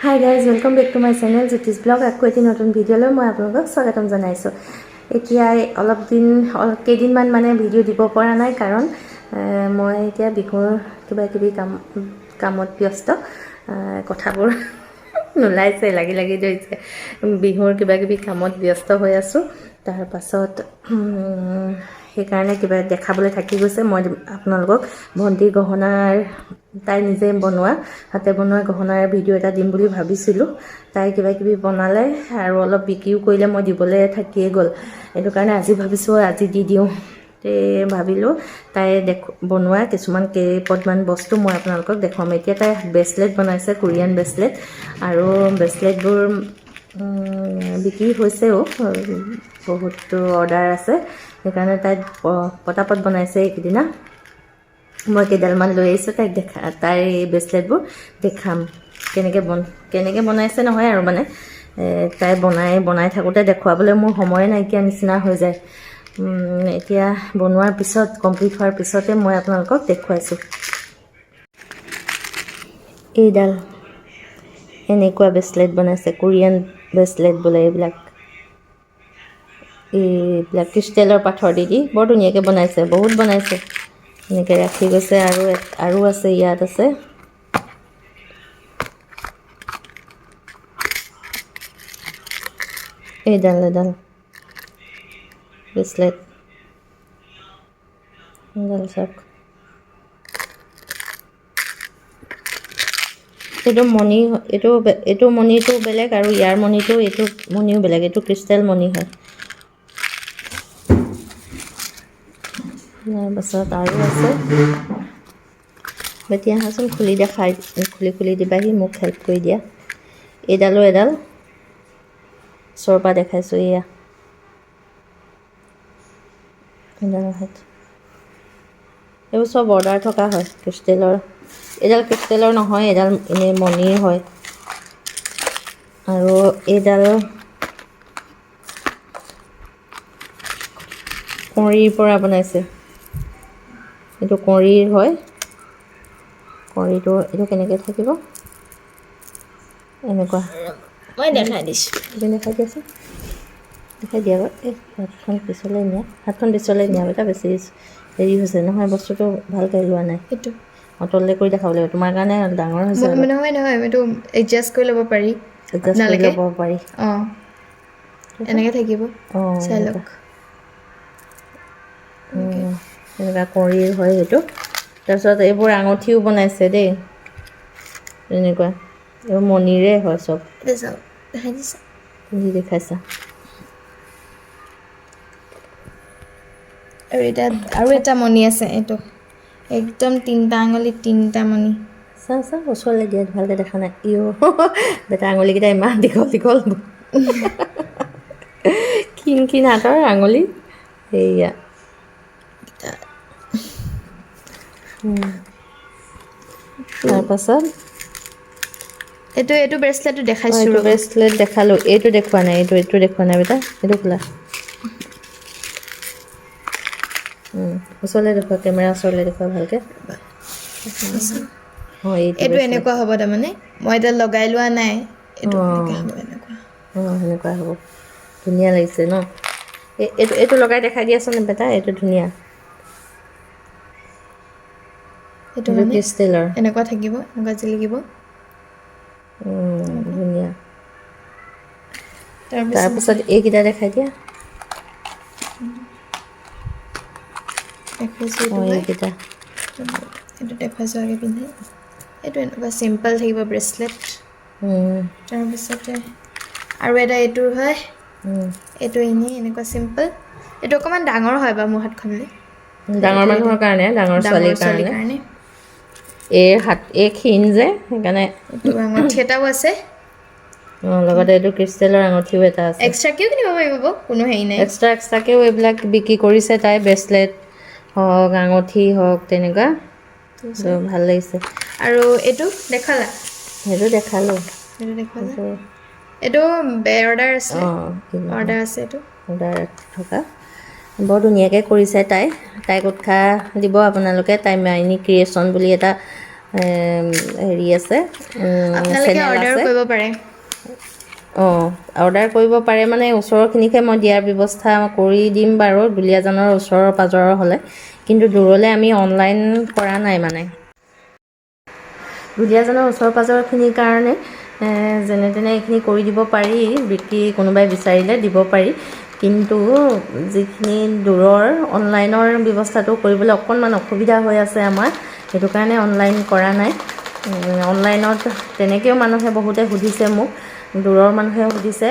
High guys, welcome back to my channel Jyotish blog. আকৌ এটি নতুন ভিডিঅ'লৈ মই আপোনালোকক স্বাগতম জনাইছোঁ। এতিয়া কেইদিনমান মানে ভিডিঅ' দিব পৰা নাই, কাৰণ মই এতিয়া বিহুৰ কিবাকিবি কামত ব্যস্ত। কথাবোৰ নোলাইছে, লাগি ধৰিছে। বিহুৰ কিবাকিবি কামত ব্যস্ত হৈ আছোঁ। তাৰপাছত সেইকাৰণে কিবা দেখাবলৈ থাকি গৈছে। মই আপোনালোকক ভণ্টিৰ গহনাৰ, তাই নিজে বনোৱা, হাতে বনোৱা গহনাৰ ভিডিঅ' এটা দিম বুলি ভাবিছিলোঁ। তাই কিবাকিবি বনালে আৰু অলপ বিক্ৰীও কৰিলে, মই দিবলৈ থাকিয়ে গ'ল। সেইটো কাৰণে আজি ভাবিছোঁ আজি দি দিওঁ। ভাবিলোঁ তাই বনোৱা কিছুমান কেইপদমান বস্তু মই আপোনালোকক দেখুৱাম। এতিয়া তাই ব্ৰেচলেট বনাইছে, কোৰিয়ান ব্ৰেচলেট, আৰু ব্ৰেচলেটবোৰ বিক্ৰী হৈছেও, বহুতো অৰ্ডাৰ আছে। সেইকাৰণে তাই পটাপট বনাইছে এইকেইদিনা। মই কেইডালমান লৈ আহিছোঁ, তাইৰ এই ব্ৰেচলেটবোৰ দেখাম। কেনেকৈ বনাইছে নহয় আৰু মানে তাই বনাই থাকোঁতে দেখুৱাবলৈ মোৰ সময়ে নাইকিয়া নিচিনা হৈ যায়। এতিয়া বনোৱাৰ পিছত, কমপ্লিট হোৱাৰ পিছতে মই আপোনালোকক দেখুৱাইছোঁ। এইডাল এনেকুৱা ব্ৰেচলেট বনাইছে, কোৰিয়ান ব্ৰেচলেট বোলে এইবিলাক ক্ৰিষ্টেলৰ পাথৰ দি বৰ ধুনীয়াকৈ বনাইছে, বহুত বনাইছে। এনেকৈ ৰাখি গৈছে, আৰু আছে, ইয়াত আছে। এডাল ব্ৰেচলেট, এডাল চাওক। এইটো মণি, এইটো মণিটো বেলেগ, আৰু ইয়াৰ মণিটো, এইটো মণিও বেলেগ। এইটো ক্ৰিষ্টেল মণি হয়। তাৰপাছত আৰু আছে। এতিয়া আহাচোন, খুলি দিবাহি, মোক হেল্প কৰি দিয়া। এডাল ওচৰৰ পৰা দেখাইছোঁ। এয়া এইবোৰ চব অৰ্ডাৰ থকা হয়, ক্ৰিষ্টেলৰ। এইডাল ক্ৰিষ্টেলৰ নহয়, এডাল এনেই মণিৰ হয়। আৰু এইডাল কঁৰীৰ পৰা বনাইছে। এইটো কঁৰীৰ হয়। কঁৰীটো এইটো কেনেকৈ থাকিব, এনেকুৱা। মই দেখাই দিছোঁ, দেখাই দিয়াচোন, দেখাই দিয়া বাৰু। এই হাতখন পিছলৈ নিয়া এটা বেছি হেৰি হৈছে নহয়, বস্তুটো ভালকৈ লোৱা নাই। এইটো তললৈ কৰি দেখাব লাগিব, তোমাৰ কাৰণে ডাঙৰ হৈছে। নহয়, এইটো এডজাষ্ট কৰি ল'ব পাৰি, এডজাষ্ট কৰি ল'ব পাৰি। অঁ, এনেকৈ থাকিব। অঁ, চাই লওক, এনেকুৱা কঁৰীৰ হয় সেইটো। তাৰপিছত এইবোৰ আঙুঠিও বনাইছে দেই, এনেকুৱা। এইবোৰ মণিৰে হয় চব। দেখাই দিছা, পিন্ধি দেখাইছা। আৰু এটা মণি আছে, এইটো একদম 3টা আঙুলিত 3টা মণি। চাওঁ ওচৰলৈ দিয়া, ভালকৈ দেখা নাই। বেটা আঙুলিকেইটা ইমান দীঘল ক্ষীণ হাতৰ আঙুলি। সেয়া তাৰপাছত এইটো ব্ৰেচলেটটো দেখাইছোঁ, এইটো ৰ'ব। ব্ৰেচলেট দেখালোঁ। এইটো দেখুওৱা নাই, এইটো দেখুওৱা নাই বেটা। এইটো খোলা, ওচৰলৈ দেখুওৱা, কেমেৰা ওচৰলৈ দেখুওৱা ভালকৈ। অঁ, এইটো এনেকুৱা হ'ব, তাৰমানে মই এতিয়া লগাই লোৱা নাই। এইটো এনেকুৱা হ'ব, এনেকুৱা। অঁ, সেনেকুৱা হ'ব। ধুনীয়া লাগিছে ন। এইটো লগাই দেখাই দিয়াচোন বেটা। এইটো ধুনীয়া, এইটো মানে ক্ৰিষ্টেলৰ। এনেকুৱা থাকিব, এনেকুৱা জিলিকিব। ধুনীয়া। তাৰপিছত তাৰপিছত এইকেইটা দেখাই দিয়া। দেখাইছোঁ, এইটো অঁ, হয়। এইকেইটা এইটো দেখুৱাইছোঁ আগে পিন্ধি। এইটো এনেকুৱা চিম্পল থাকিব ব্ৰেচলেট। তাৰপিছতে আৰু এটা এইটোৰ হয়। এইটো এনেই এনেকুৱা চিম্পল। এইটো অকণমান ডাঙৰ হয় বাৰু মোৰ হাতখনলৈ। ডাঙৰ মানুহৰ কাৰণে, ডাঙৰ ছোৱালীৰ কাৰণে। এই ক্ষীণ যে, সেইকাৰণে। এইটো আঙুঠি এটাও আছে। লগতে এইটো ক্ৰিষ্টেলৰ আঙুঠিও এটা আছে। এক্সট্ৰাকৈও কিনিব পাৰিব, কোনো হেৰি নাই। এক্সট্ৰাকৈও এইবিলাক বিক্ৰী কৰিছে তাই, ব্ৰেচলেট হওক, আঙুঠি হওক, তেনেকুৱা। ভাল লাগিছে। আৰু এইটো দেখালা? সেইটো দেখালোঁ। সেইটো দেখুৱালা? এইটো অৰ্ডাৰ আছে, অৰ্ডাৰ আছে এইটো। অৰ্ডাৰ থকা। বৰ ধুনীয়াকৈ কৰিছে তাইক উৎসাহ দিব আপোনালোকে। তাই মাইনী ক্ৰিয়েশ্যন বুলি এটা হেৰি আছে আপোনালোকে চেনেল অৰ্ডাৰ আছে কৰিব পাৰে অৰ্ডাৰ কৰিব পাৰে মানে ওচৰৰখিনিকে মই দিয়াৰ ব্যৱস্থা কৰি দিম বাৰু দুলীয়াজানৰ ওচৰৰ পাজৰৰ হ'লে কিন্তু দূৰলৈ আমি অনলাইন কৰা নাই মানে দুলীয়াজানৰ ওচৰ পাজৰখিনিৰ কাৰণে যেনে তেনে এইখিনি কৰি দিব পাৰি বিক্ৰী কোনোবাই বিচাৰিলে দিব পাৰি কিন্তু যিখিনি দূৰৰ অনলাইনৰ ব্যৱস্থাটো কৰিবলৈ অকণমান অসুবিধা হৈ আছে আমাৰ সেইটো কাৰণে অনলাইন কৰা নাই অনলাইনত তেনেকৈও মানুহে বহুতে সুধিছে মোক দূৰৰ মানুহে সুধিছে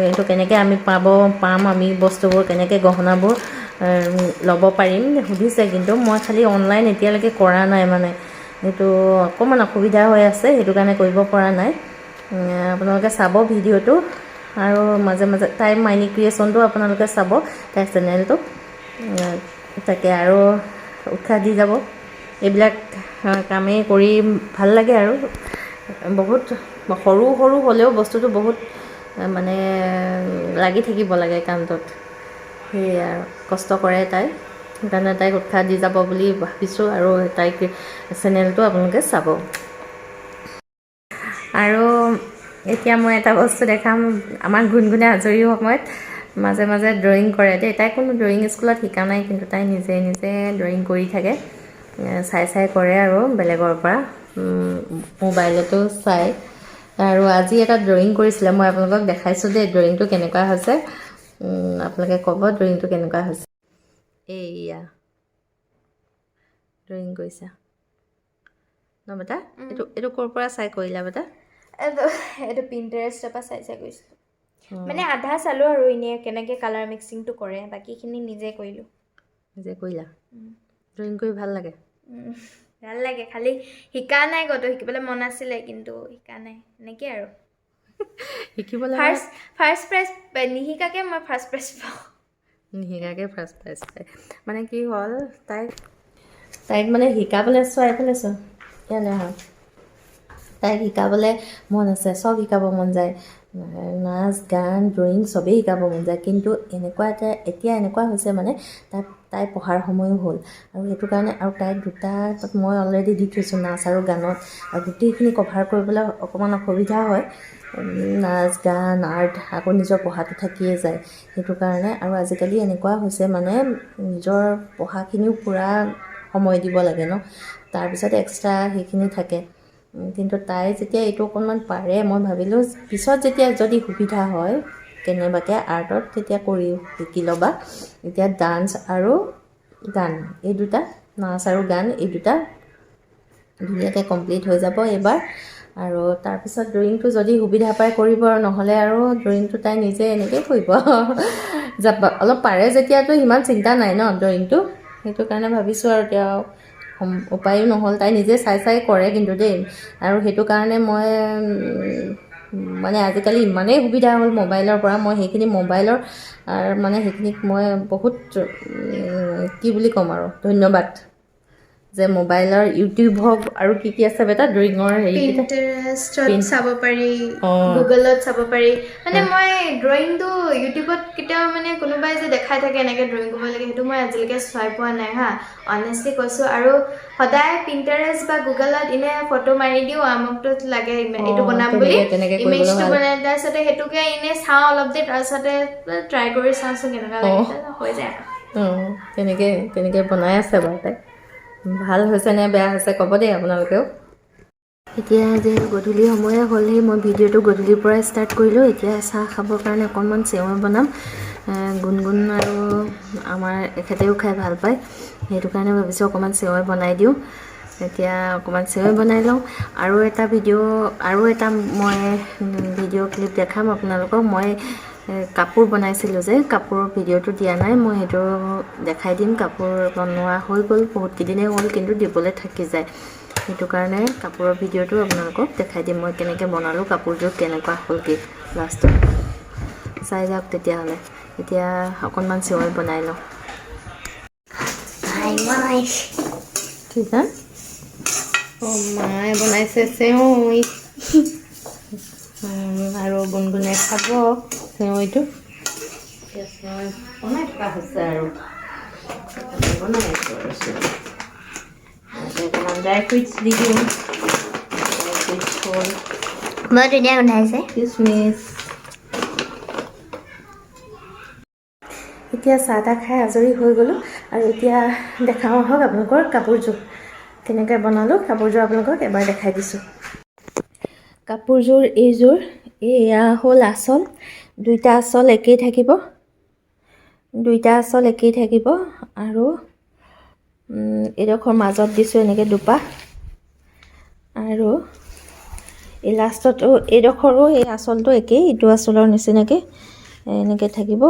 এইটো কেনেকৈ আমি পাম আমি বস্তুবোৰ কেনেকৈ গহনাবোৰ ল'ব পাৰিম সুধিছে কিন্তু মই খালি অনলাইন এতিয়ালৈকে কৰা নাই মানে এইটো অকণমান অসুবিধা হৈ আছে সেইটো কাৰণে কৰিব পৰা নাই আপোনালোকে চাব ভিডিঅ'টো আৰু মাজে মাজে তাইৰ মাইনী ক্ৰিয়েশ্যনটো আপোনালোকে চাব তাইৰ চেনেলটো তাকে আৰু উৎসাহ দি যাব এইবিলাক কামেই কৰি ভাল লাগে আৰু বহুত সৰু সৰু হ'লেও বস্তুটো বহুত মানে লাগি থাকিব লাগে কামটোত সেয়াই আৰু কষ্ট কৰে তাই সেইকাৰণে তাইক উৎসাহ দি যাব বুলি ভাবিছোঁ আৰু তাইক চেনেলটো আপোনালোকে চাব আৰু এতিয়া মই এটা বস্তু দেখাম আমাৰ গুণগুণে আজৰি সময়ত মাজে মাজে ড্ৰয়িং কৰে দেই তাই কোনো ড্ৰয়িং স্কুলত শিকা নাই কিন্তু তাই নিজে নিজে ড্ৰয়িং কৰি থাকে চাই চাই কৰে আৰু বেলেগৰ পৰা মোবাইলতো চাই আৰু আজি এটা ড্ৰয়িং কৰিছিলে মই আপোনালোকক দেখাইছোঁ দেই ড্ৰয়িংটো কেনেকুৱা হৈছে আপোনালোকে ক'ব ড্ৰয়িংটো কেনেকুৱা হৈছে এইয়া ড্ৰয়িং কৰিছা ন বেটা এইটো ক'ৰ পৰা চাই কৰিলা বেটা এইটো পিণ্টাৰেষ্টৰ পৰা চাই কৰিছিলোঁ মানে আধা চালোঁ আৰু এনেই কেনেকৈ কালাৰ মিক্সিংটো কৰে বাকীখিনি নিজে কৰিলোঁ নিজে কৰিলা ড্ৰয়িং কৰি ভাল লাগে ভাল লাগে খালি শিকা নাই ক'তো শিকিবলৈ মন আছিলে কিন্তু শিকা নাই এনেকৈ আৰু শিকিবলৈ ফাৰ্ষ্ট প্ৰাইজ নিশিকাকৈ মই ফাৰ্ষ্ট প্ৰাইজ পাওঁ নিশিকাকৈ ফাৰ্ষ্ট প্ৰাইজ পায় মানে কি হ'ল তাইক মানে শিকাবলৈ এইফালে চোৱা ইয়ালৈ আহা তাইক শিকাবলৈ মন আছে চব শিকাব মন যায় নাচ গান ড্ৰয়িং চবেই শিকাব মন যায় কিন্তু এতিয়া এনেকুৱা হৈছে মানে তাই পঢ়াৰ সময়ো হ'ল আৰু সেইটো কাৰণে আৰু তাইক দুটা মই অলৰেডি দি থৈছোঁ নাচ আৰু গানত আৰু গোটেইখিনি কভাৰ কৰিবলৈ অকণমান অসুবিধা হয় নাচ গান আৰ্ট আকৌ নিজৰ পঢ়াটো থাকিয়ে যায় সেইটো কাৰণে আৰু আজিকালি এনেকুৱা হৈছে মানে নিজৰ পঢ়াখিনিও পূৰা সময় দিব লাগে ন তাৰপিছত এক্সট্ৰা সেইখিনি থাকে কিন্তু তাই যেতিয়া এইটো অকণমান পাৰে মই ভাবিলোঁ পিছত যেতিয়া যদি সুবিধা হয় কেনেবাকৈ আৰ্টত তেতিয়া কৰি শিকি ল'বা এতিয়া ডান্স আৰু গান এই দুটা নাচ আৰু গান এই দুটা ধুনীয়াকৈ কমপ্লিট হৈ যাব এইবাৰ আৰু তাৰপিছত ড্ৰয়িংটো যদি সুবিধা পায় কৰিব আৰু নহ'লে আৰু ড্ৰয়িংটো তাই নিজে এনেকৈ কৰিব অলপ পাৰে যেতিয়াতো সিমান চিন্তা নাই ন ড্ৰয়িংটো সেইটো কাৰণে ভাবিছোঁ আৰু এতিয়া উপায়ো নহ'ল তাই নিজে চাই চাই কৰে কিন্তু দেই আৰু সেইটো কাৰণে মই মানে আজিকালি ইমানেই সুবিধা হ'ল মোবাইলৰ পৰা মই সেইখিনি মোবাইলৰ মানে সেইখিনিক মই বহুত কি বুলি ক'ম আৰু ধন্যবাদ যে মোবাইলৰ ইউটিউব হওক আৰু কি আছে বেটা ড্ৰয়িঙৰ পিণ্টাৰেষ্টত চাব পাৰি গুগলত চাব পাৰি মানে মই ড্ৰয়িংটো ইউটিউবত কেতিয়াও মানে কোনোবাই যে দেখাই থাকে এনেকৈ ড্ৰয়িং কৰিব লাগে সেইটো মই আজিলৈকে চাই পোৱা নাই হা অনেষ্টলি কৈছোঁ আৰু সদায় পিণ্টাৰেষ্ট বা গুগলত এনে ফটো মাৰি দিওঁ আমুকটোত লাগে এইটো বনাম বুলি ইমেজটো বনাই তাৰপিছতে সেইটোকে এনেই চাওঁ অলপ দেৰি তাৰপিছতে ট্ৰাই কৰি চাওঁচোন কেনেকুৱা লাগে হৈ যায় তেনেকৈ বনাই আছে বাৰু তাই ভাল হৈছে নে বেয়া হৈছে ক'ব দেই আপোনালোকেও এতিয়া যে গধূলি সময়ে হ'লেই মই ভিডিঅ'টো গধূলিৰ পৰাই ষ্টাৰ্ট কৰিলোঁ এতিয়া চাহ খাবৰ কাৰণে অকণমান চেৱৈ বনাম গুণগুণ আৰু আমাৰ এখেতেও খাই ভাল পায় সেইটো কাৰণে ভাবিছোঁ অকণমান চেৱৈ বনাই দিওঁ এতিয়া অকণমান চেৱৈ বনাই লওঁ আৰু এটা মই ভিডিঅ' ক্লিপ দেখাম আপোনালোকক মই কাপোৰ বনাইছিলোঁ যে কাপোৰৰ ভিডিঅ'টো দিয়া নাই মই সেইটো দেখাই দিম কাপোৰ বনোৱা হৈ গ'ল বহুত কেইদিনেই হ'ল কিন্তু দিবলৈ থাকি যায় সেইটো কাৰণে কাপোৰৰ ভিডিঅ'টো আপোনালোকক দেখাই দিম মই কেনেকৈ বনালোঁ কাপোৰযোৰ কেনেকুৱা হ'লগৈ লাষ্টত চাই যাওক তেতিয়াহ'লে এতিয়া অকণমান চেৱৈ বনাই লওঁ ঠিক আছে মায়ে বনাইছে চেৱৈ আৰু গুণগুণে খাব চেৱৈটো চেৱৈ বনাই থকা হৈছে আৰু বনাই আছোঁ আৰু অকণমান ড্ৰাই ফ্ৰুইটছ দি দিওঁ হ'ল বৰ ধুনীয়া গোন্ধাইছে কিচমিচ এতিয়া চাহ তাহ খাই আজৰি হৈ গ'লোঁ আৰু এতিয়া দেখাওঁ আহক আপোনালোকৰ কাপোৰযোৰ কেনেকৈ বনালোঁ কাপোৰযোৰ আপোনালোকক এবাৰ দেখাই দিছোঁ কাপোৰযোৰ এইযোৰ এয়া হ'ল আঁচল দুইটা আঁচল একেই থাকিব আৰু এইডোখৰ মাজত দিছোঁ এনেকৈ দুপা আৰু এই লাষ্টতো এইডোখৰো এই আঁচলটো একেই ইটো আঁচলৰ নিচিনাকৈ এনেকৈ থাকিব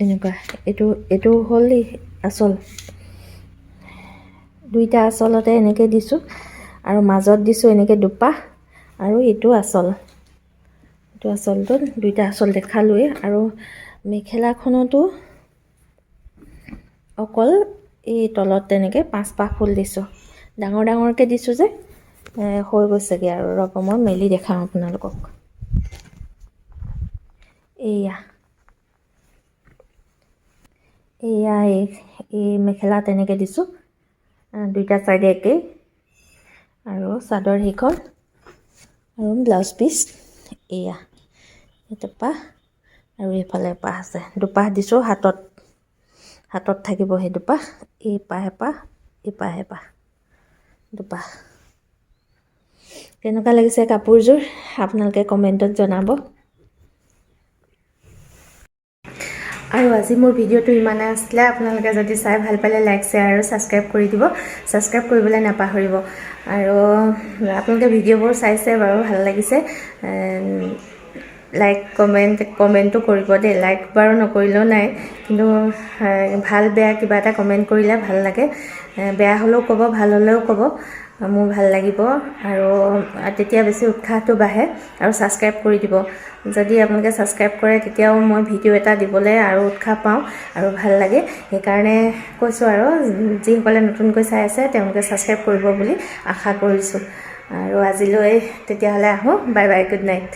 এনেকুৱা এইটো হ'ল আঁচল দুইটা আঁচলতে এনেকৈ দিছোঁ আৰু মাজত দিছোঁ এনেকৈ দুপা আৰু এইটো আঁচলটো দুইটা আঁচল দেখালোৱেই আৰু মেখেলাখনতো অকল এই তলত তেনেকৈ 5 পাহ ফুল দিছোঁ ডাঙৰকৈ দিছোঁ যে হৈ গৈছেগৈ আৰু ৰ'ব মই মেলি দেখাওঁ আপোনালোকক এয়া এই মেখেলা তেনেকৈ দিছোঁ দুইটা চাইডে একেই আৰু চাদৰ সেইখন আৰু ব্লাউজ পিচ এয়া এপাহ আৰু এইফালে এপাহ আছে দুপাহ দিছোঁ হাতত থাকিব সেই দুপাহ এইপাহ এপাহ দুপাহ কেনেকুৱা লাগিছে কাপোৰযোৰ আপোনালোকে কমেণ্টত জনাব আৰু আজি মোৰ ভিডিঅ'টো ইমানে আছিলে আপোনালোকে যদি চাই ভাল পালে লাইক শ্বেয়াৰ আৰু ছাবস্ক্ৰাইব কৰি দিব ছাবস্ক্ৰাইব কৰিবলৈ নাপাহৰিব আৰু আপোনালোকে ভিডিঅ'বোৰ চাইছে বাৰু ভাল লাগিছে লাইক কমেণ্টটো কৰিব দেই লাইক বাৰু নকৰিলেও নাই কিন্তু ভাল বেয়া কিবা এটা কমেণ্ট কৰিলে ভাল লাগে বেয়া হ'লেও ক'ব ভাল হ'লেও ক'ব মোৰ ভাল লাগিব আৰু তেতিয়া বেছি উৎসাহটো বাঢ়ে আৰু ছাবস্ক্ৰাইব কৰি দিব যদি আপোনালোকে ছাবস্ক্ৰাইব কৰে তেতিয়াও মই ভিডিঅ' এটা দিবলৈ আৰু উৎসাহ পাওঁ আৰু ভাল লাগে সেইকাৰণে কৈছোঁ আৰু যিসকলে নতুনকৈ চাই আছে তেওঁলোকে ছাবস্ক্ৰাইব কৰিব বুলি আশা কৰিছোঁ আৰু আজিলৈ তেতিয়াহ'লে আহোঁ বাই বাই গুড নাইট